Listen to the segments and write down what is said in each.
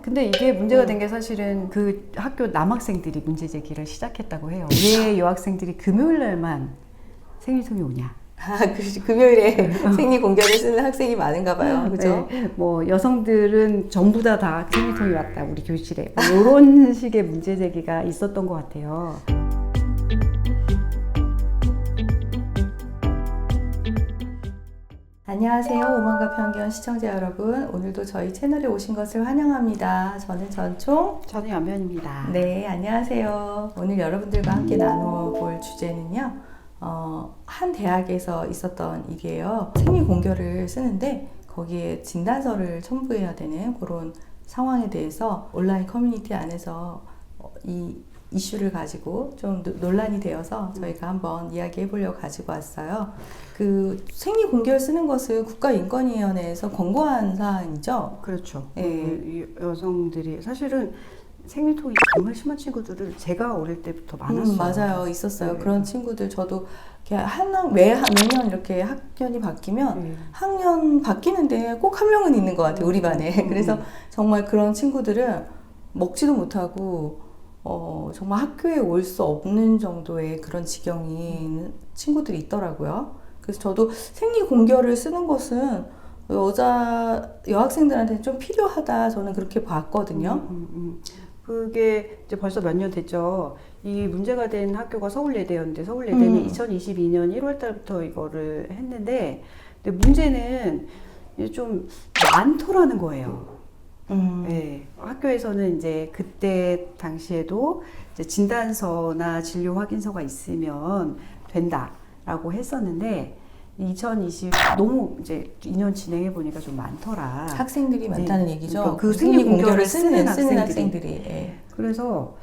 근데 이게 문제가 된 게 사실은 그 학교 남학생들이 문제 제기를 시작했다고 해요. 왜 여학생들이 금요일 날만 생리통이 오냐? 금요일에 생리 공개를 쓰는 학생이 많은가 봐요. 그죠? 네, 뭐 여성들은 전부 다 생리통이 왔다 우리 교실에 뭐 이런 식의 문제 제기가 있었던 것 같아요. 안녕하세요. 오만과 편견 시청자 여러분. 오늘도 저희 채널에 오신 것을 환영합니다. 저는 전총. 저는 연면입니다. 네, 안녕하세요. 오늘 여러분들과 함께 나누어 볼 주제는요. 한 대학에서 있었던 일이에요. 생리 공개를 쓰는데 거기에 진단서를 첨부해야 되는 그런 상황에 대해서 온라인 커뮤니티 안에서 이 이슈를 가지고 좀 논란이 되어서 저희가 한번 이야기해 보려고 가지고 왔어요. 그 생리 공개를 쓰는 것은 국가인권위원회에서 권고한 사항이죠. 그렇죠. 네. 여성들이 사실은 생리통이 정말 심한 친구들을 제가 어릴 때부터 많았어요. 맞아요. 있었어요. 네. 그런 친구들 저도 매년 이렇게 학년이 바뀌면 학년 바뀌는데 꼭 한 명은 있는 것 같아요. 우리 반에. 그래서 정말 그런 친구들은 먹지도 못하고 정말 학교에 올 수 없는 정도의 그런 지경인 친구들이 있더라고요. 그래서 저도 생리 공개를 쓰는 것은 여학생들한테 좀 필요하다 저는 그렇게 봤거든요. 그게 이제 벌써 몇 년 됐죠. 이 문제가 된 학교가 서울예대였는데 서울예대는 2022년 1월 달부터 이거를 했는데 근데 문제는 좀 많더라는 거예요. 네, 학교에서는 이제 그때 당시에도 이제 진단서나 진료 확인서가 있으면 된다라고 했었는데 2020 너무 이제 2년 진행해 보니까 좀 많더라. 학생들이 많다는 네. 얘기죠. 그러니까 그 생리 공개를 쓰는 학생들이. 예. 그래서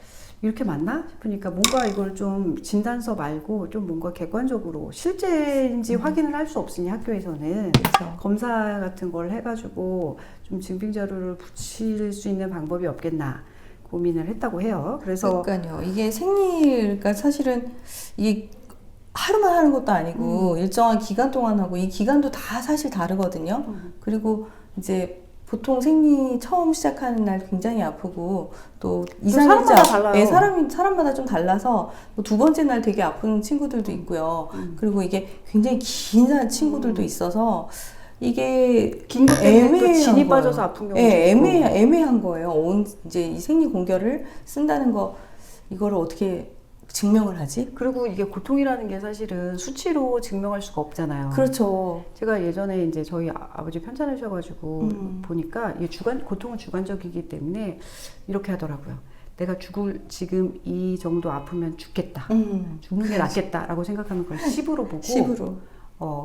이렇게 맞나 싶으니까 뭔가 이걸 좀 진단서 말고 좀 뭔가 객관적으로 실제인지 확인을 할 수 없으니 학교에서는 그렇죠. 검사 같은 걸 해가지고 좀 증빙 자료를 붙일 수 있는 방법이 없겠나 고민을 했다고 해요. 그래서 그러니까요. 이게 그러니까 사실은 이게 하루만 하는 것도 아니고 일정한 기간 동안 하고 이 기간도 다 사실 다르거든요. 그리고 이제 보통 생리 처음 시작하는 날 굉장히 아프고 또 사람마다 달라요. 네, 사람마다 좀 달라서 두 번째 날 되게 아픈 친구들도 있고요. 그리고 이게 굉장히 긴 친구들도 있어서 이게 긴 것 때문에 또 진이 거예요. 빠져서 아픈 경우도 네, 있고. 애매한 거예요. 이제 이 생리 공개를 쓴다는 거 이거를 어떻게 증명을 하지? 그리고 이게 고통이라는 게 사실은 수치로 증명할 수가 없잖아요. 그렇죠. 제가 예전에 이제 저희 아버지 편찮으셔가지고 보니까 이게 고통은 주관적이기 때문에 이렇게 하더라고요. 내가 지금 이 정도 아프면 죽겠다. 죽는 게 낫겠다라고 생각하면 그걸 10으로 보고 10으로.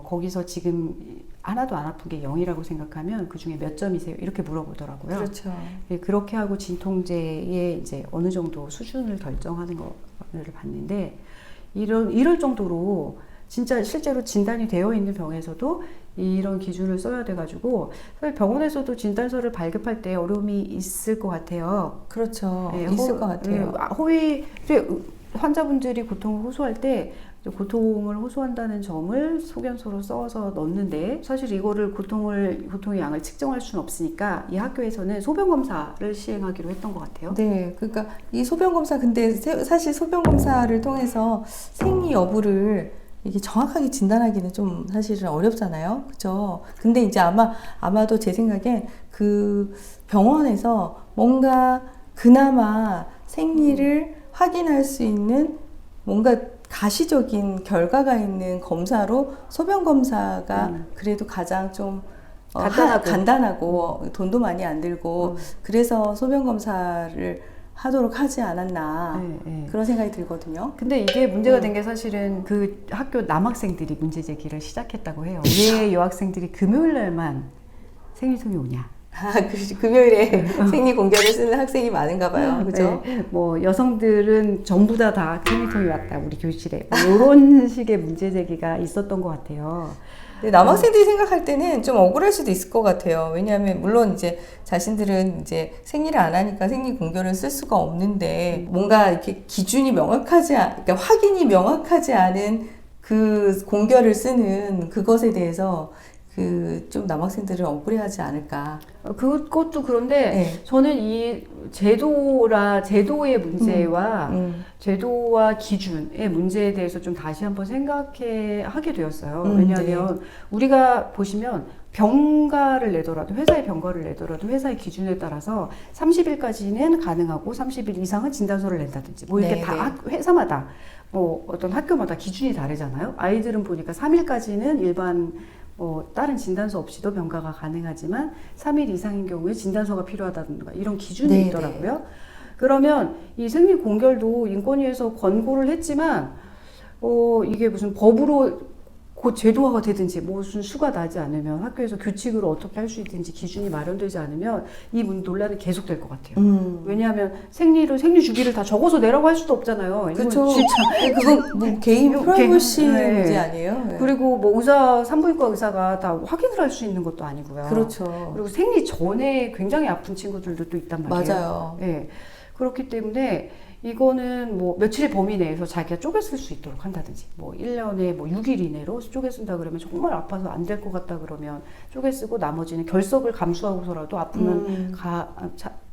거기서 지금 하나도 안 아픈 게 0이라고 생각하면 그 중에 몇 점이세요? 이렇게 물어보더라고요. 그렇죠. 예, 그렇게 하고 진통제의 이제 어느 정도 수준을 결정하는 거를 봤는데 이럴 정도로 진짜 실제로 진단이 되어 있는 병에서도 이런 기준을 써야 돼가지고 사실 병원에서도 진단서를 발급할 때 어려움이 있을 것 같아요. 그렇죠. 예, 있을 것 같아요. 환자분들이 고통을 호소할 때 고통을 호소한다는 점을 소견서로 써서 넣는데 사실 이거를 고통의 양을 측정할 수는 없으니까 이 학교에서는 소변 검사를 시행하기로 했던 것 같아요. 네, 그러니까 이 소변 검사 근데 사실 소변 검사를 통해서 생리 여부를 이게 정확하게 진단하기는 좀 사실은 어렵잖아요, 그렇죠? 근데 이제 아마도 제 생각엔 그 병원에서 뭔가 그나마 생리를 확인할 수 있는 뭔가 가시적인 결과가 있는 검사로 소변 검사가 그래도 가장 좀 간단하고 돈도 많이 안 들고 그래서 소변 검사를 하도록 하지 않았나 그런 생각이 들거든요. 근데 이게 문제가 된 게 사실은 그 학교 남학생들이 문제 제기를 시작했다고 해요. 왜 여학생들이 금요일 날만 생리통이 오냐? 금요일에 생리 공개를 쓰는 학생이 많은가 봐요. 그죠? 네, 뭐 여성들은 전부 다 생리통이 왔다 우리 교실에 뭐 이런 식의 문제 제기가 있었던 것 같아요. 근데 남학생들이 생각할 때는 좀 억울할 수도 있을 것 같아요. 왜냐하면 물론 이제 자신들은 이제 생리를 안 하니까 생리 공개를 쓸 수가 없는데 뭔가 이렇게 기준이 그러니까 확인이 명확하지 않은 그 공개를 쓰는 그것에 대해서 좀 남학생들을 억울해하지 않을까. 그것도 그런데 네. 저는 이 제도의 문제와 제도와 기준의 문제에 대해서 좀 다시 한번 하게 되었어요. 왜냐하면 네. 우리가 보시면 병가를 내더라도 회사의 병가를 내더라도 회사의 기준에 따라서 30일까지는 가능하고 30일 이상은 진단서를 낸다든지 뭐 이렇게 네, 다 회사마다 뭐 어떤 학교마다 기준이 다르잖아요. 아이들은 보니까 3일까지는 일반 다른 진단서 없이도 병가가 가능하지만 3일 이상인 경우에 진단서가 필요하다든가 이런 기준이 네, 있더라고요. 그러면 이 생리공결도 인권위에서 권고를 했지만 이게 무슨 법으로 곧 제도화가 되든지 무슨 수가 나지 않으면 학교에서 규칙으로 어떻게 할 수 있든지 기준이 마련되지 않으면 이 논란은 계속될 것 같아요. 왜냐하면 생리 주기를 다 적어서 내라고 할 수도 없잖아요. 그렇죠. 진짜 그건 뭐 개인 프라이버시 네. 문제 아니에요? 네. 그리고 뭐 산부인과 의사가 다 확인을 할 수 있는 것도 아니고요. 그렇죠. 그리고 생리 전에 굉장히 아픈 친구들도 또 있단 말이에요. 맞아요. 네. 그렇기 때문에 이거는 뭐 며칠의 범위 내에서 자기가 쪼개 쓸 수 있도록 한다든지 뭐 1년에 뭐 6일 이내로 쪼개 쓴다 그러면 정말 아파서 안 될 것 같다 그러면 쪼개 쓰고 나머지는 결석을 감수하고서라도 아프면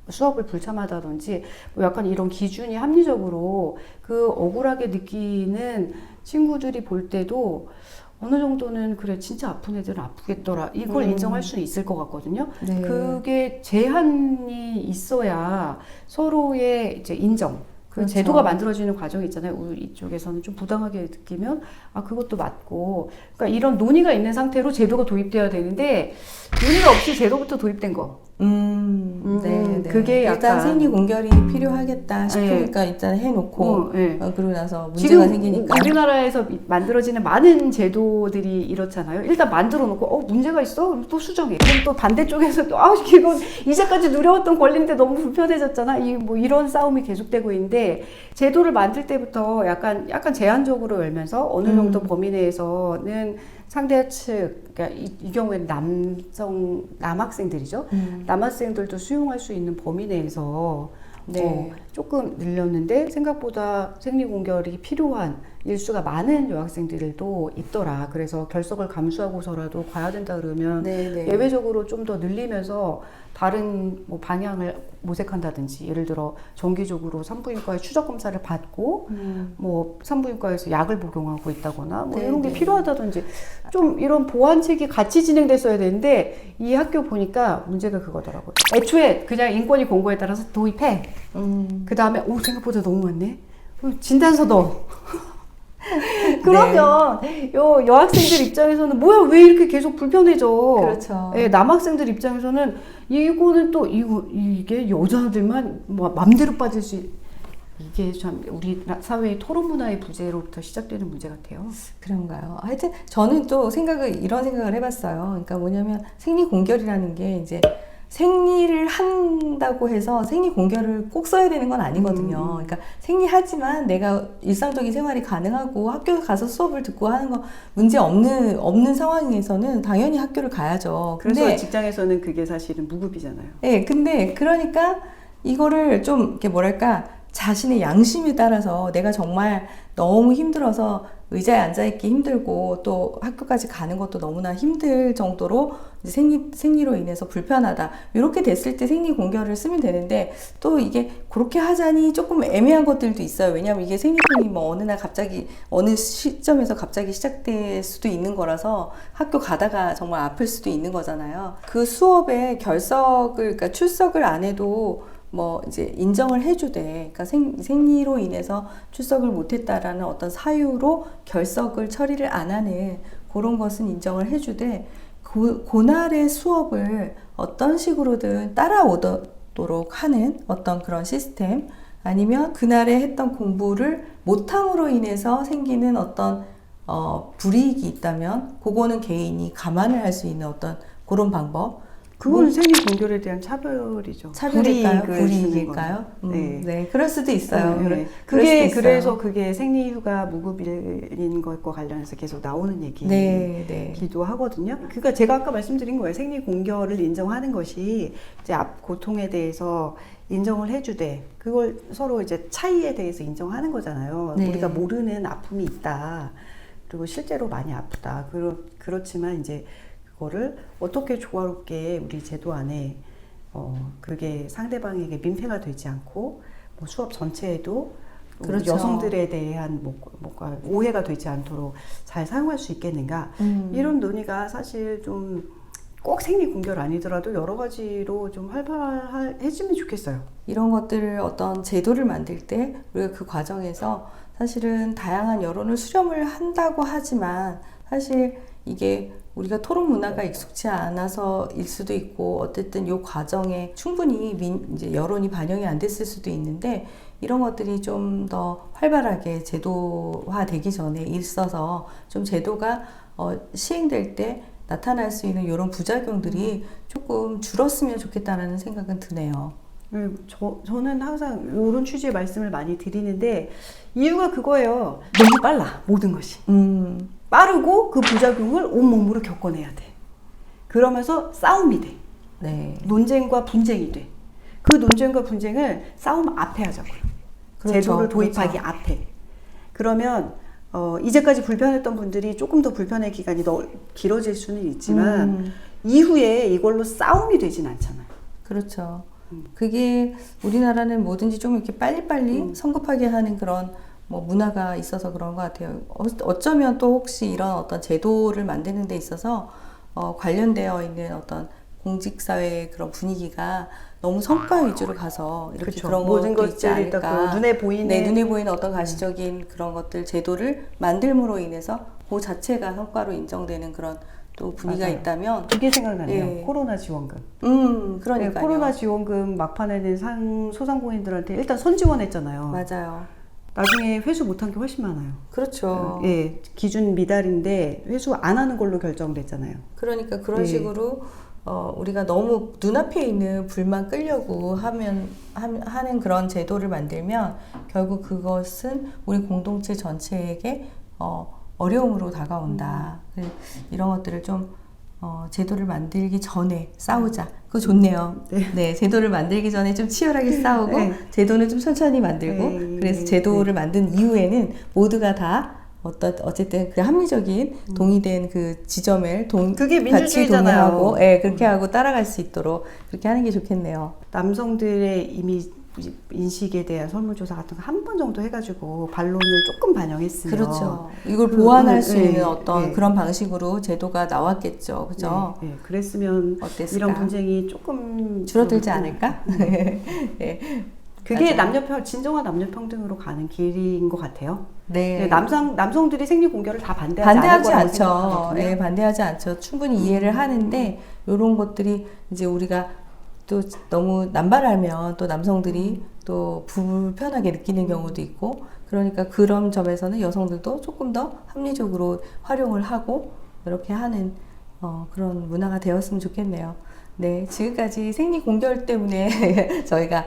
수업을 불참하다든지 뭐 약간 이런 기준이 합리적으로 그 억울하게 느끼는 친구들이 볼 때도 어느 정도는 그래 진짜 아픈 애들은 아프겠더라 이걸 인정할 수는 있을 것 같거든요. 네. 그게 제한이 있어야 서로의 이제 인정. 그 그렇죠. 제도가 만들어지는 과정이 있잖아요. 우리 이쪽에서는 좀 부당하게 느끼면 그것도 맞고. 그러니까 이런 논의가 있는 상태로 제도가 도입돼야 되는데 논의가 없이 제도부터 도입된 거. 네. 그게 일단 약간 생리 공결이 필요하겠다 싶으니까 일단 해놓고 네. 그러고 나서 문제가 지금 생기니까 우리나라에서 만들어지는 많은 제도들이 이렇잖아요. 일단 만들어 놓고 문제가 있어? 그럼 또 수정해. 그럼 또 반대쪽에서 또 이건 이제까지 누려왔던 권리인데 너무 불편해졌잖아. 이런 싸움이 계속되고 있는데 제도를 만들 때부터 약간 제한적으로 열면서 어느 정도 범위 내에서는 상대 측, 그러니까 이 경우에는 남학생들이죠. 남학생들도 수용할 수 있는 범위 내에서 네. 조금 늘렸는데 생각보다 생리공결이 필요한 일수가 많은 여학생들도 있더라. 그래서 결석을 감수하고서라도 가야 된다 그러면 네. 예외적으로 좀 더 늘리면서 다른 뭐 방향을 모색한다든지 예를 들어 정기적으로 산부인과의 추적 검사를 받고 뭐 산부인과에서 약을 복용하고 있다거나 뭐 이런 게 필요하다든지 좀 이런 보완책이 같이 진행됐어야 되는데 이 학교 보니까 문제가 그거더라고요. 애초에 그냥 인권위 권고에 따라서 도입해. 그 다음에 생각보다 너무 많네. 진단서 넣어. 그러면 여학생들 입장에서는 뭐야 왜 이렇게 계속 불편해져. 그렇죠. 남학생들 입장에서는 이거는 또 이게 여자들만 뭐 맘대로 빠질 수 이게 참 우리 사회의 토론 문화의 부재로부터 시작되는 문제 같아요. 그런가요? 하여튼 저는 또 이런 생각을 해봤어요. 그러니까 뭐냐면 생리 공결이라는 게 이제 생리를 한다고 해서 생리 공결을 꼭 써야 되는 건 아니거든요. 그러니까 생리하지만 내가 일상적인 생활이 가능하고 학교 가서 수업을 듣고 하는 거 문제 없는 상황에서는 당연히 학교를 가야죠. 그래서 직장에서는 그게 사실은 무급이잖아요. 네, 근데 그러니까 이거를 좀 이렇게 뭐랄까 자신의 양심에 따라서 내가 정말 너무 힘들어서 의자에 앉아있기 힘들고 또 학교까지 가는 것도 너무나 힘들 정도로 이제 생리로 인해서 불편하다. 이렇게 됐을 때 생리 공결을 쓰면 되는데 또 이게 그렇게 하자니 조금 애매한 것들도 있어요. 왜냐하면 이게 생리통이 뭐 어느 날 갑자기 어느 시점에서 갑자기 시작될 수도 있는 거라서 학교 가다가 정말 아플 수도 있는 거잖아요. 그 수업에 그러니까 출석을 안 해도 뭐 이제 인정을 해주되, 그러니까 생리로 인해서 출석을 못했다라는 어떤 사유로 결석을 처리를 안 하는 그런 것은 인정을 해주되 그날의 수업을 어떤 식으로든 따라오도록 하는 어떤 그런 시스템, 아니면 그날에 했던 공부를 못함으로 인해서 생기는 어떤 불이익이 있다면 그거는 개인이 감안을 할 수 있는 어떤 그런 방법. 그건 생리 공결에 대한 차별이죠. 불이익일까요? 네, 그럴 수도 있어요. 네. 그래서 그게 생리휴가 무급일인 것과 관련해서 계속 나오는 얘기기도 하거든요. 그러니까 제가 아까 말씀드린 거예요. 생리 공결을 인정하는 것이 이제 고통에 대해서 인정을 해주되 그걸 서로 이제 차이에 대해서 인정하는 거잖아요. 네. 우리가 모르는 아픔이 있다. 그리고 실제로 많이 아프다. 그렇지만 이제 그거를 어떻게 조화롭게 우리 제도 안에 그게 상대방에게 민폐가 되지 않고 뭐 수업 전체에도 그렇죠. 여성들에 대한 뭔가 오해가 되지 않도록 잘 사용할 수 있겠는가 이런 논의가 사실 좀 꼭 생리 공결 아니더라도 여러 가지로 좀 활발해지면 좋겠어요. 이런 것들을 어떤 제도를 만들 때 우리가 그 과정에서 사실은 다양한 여론을 수렴을 한다고 하지만 사실 이게 우리가 토론 문화가 익숙치 않아서일 수도 있고 어쨌든 이 과정에 충분히 이제 여론이 반영이 안 됐을 수도 있는데 이런 것들이 좀 더 활발하게 제도화되기 전에 있어서 좀 제도가 시행될 때 나타날 수 있는 이런 부작용들이 조금 줄었으면 좋겠다는 생각은 드네요. 저는 항상 이런 취지의 말씀을 많이 드리는데 이유가 그거예요. 너무 빨라 모든 것이. 빠르고 그 부작용을 온몸으로 겪어내야 돼. 그러면서 싸움이 돼. 네. 논쟁과 분쟁이 돼. 그 논쟁과 분쟁을 싸움 앞에 하자고요. 그렇죠. 제도를 도입하기 그렇죠. 앞에. 그러면 이제까지 불편했던 분들이 조금 더 불편의 기간이 더 길어질 수는 있지만 이후에 이걸로 싸움이 되진 않잖아요. 그렇죠. 그게 우리나라는 뭐든지 좀 이렇게 빨리빨리 성급하게 하는 그런 뭐 문화가 있어서 그런 것 같아요. 어쩌면 또 혹시 이런 어떤 제도를 만드는 데 있어서 관련되어 있는 어떤 공직사회의 그런 분위기가 너무 성과 위주로 가서 이렇게 그렇죠. 그런 모든 것도 있지 것들이 다 않을까. 그 눈에 보이는 네, 눈에 보이는 어떤 가시적인 그런 것들 제도를 만들므로 인해서 그 자체가 성과로 인정되는 그런 또 분위기가 맞아요. 있다면 그게 생각나네요. 예. 코로나 지원금. 그러니까요. 네, 코로나 지원금 막판에는 소상공인들한테 일단 선지원했잖아요. 맞아요. 나중에 회수 못한 게 훨씬 많아요. 그렇죠. 예, 기준 미달인데 회수 안 하는 걸로 결정됐잖아요. 그러니까 그런 예. 식으로 우리가 너무 눈앞에 있는 불만 끌려고 하는 그런 제도를 만들면 결국 그것은 우리 공동체 전체에게 어려움으로 다가온다. 이런 것들을 좀 제도를 만들기 전에 싸우자. 그거 좋네요. 네, 제도를 만들기 전에 좀 치열하게 싸우고 네. 제도는 좀 천천히 만들고 네. 그래서 제도를 만든 이후에는 모두가 다 어쨌든 그 합리적인 동의된 그 지점을 그게 같이 민주주의잖아요. 동의하고 예, 그렇게 하고 따라갈 수 있도록 그렇게 하는 게 좋겠네요. 남성들의 이미 인식에 대한 설문조사 같은 거 한 번 정도 해가지고 반론을 조금 반영했으면 그렇죠. 이걸 보완할 수 있는 네, 어떤 네. 그런 방식으로 제도가 나왔겠죠. 그죠? 네, 네. 그랬으면 어땠을까? 이런 분쟁이 조금 줄어들지 않을까? 네. 그게 맞아요. 진정한 남녀평등으로 가는 길인 것 같아요. 네. 네, 남성들이 생리 공결을 다 반대하지 않을 반대하지 거라고 않죠. 생각하거든요. 예, 반대하지 않죠. 충분히 이해를 하는데 이런 것들이 이제 우리가 또 너무 남발하면 또 남성들이 또 불편하게 느끼는 경우도 있고 그러니까 그런 점에서는 여성들도 조금 더 합리적으로 활용을 하고 이렇게 하는 그런 문화가 되었으면 좋겠네요. 네, 지금까지 생리 공결 때문에 저희가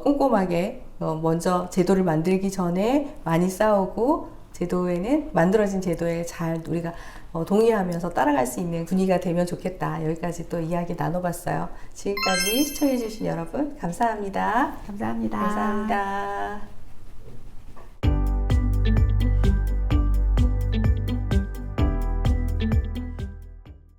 꼼꼼하게 먼저 제도를 만들기 전에 많이 싸우고 만들어진 제도에 잘 우리가 동의하면서 따라갈 수 있는 분위기가 되면 좋겠다. 여기까지 또 이야기 나눠봤어요. 지금까지 시청해주신 여러분 감사합니다. 감사합니다. 감사합니다.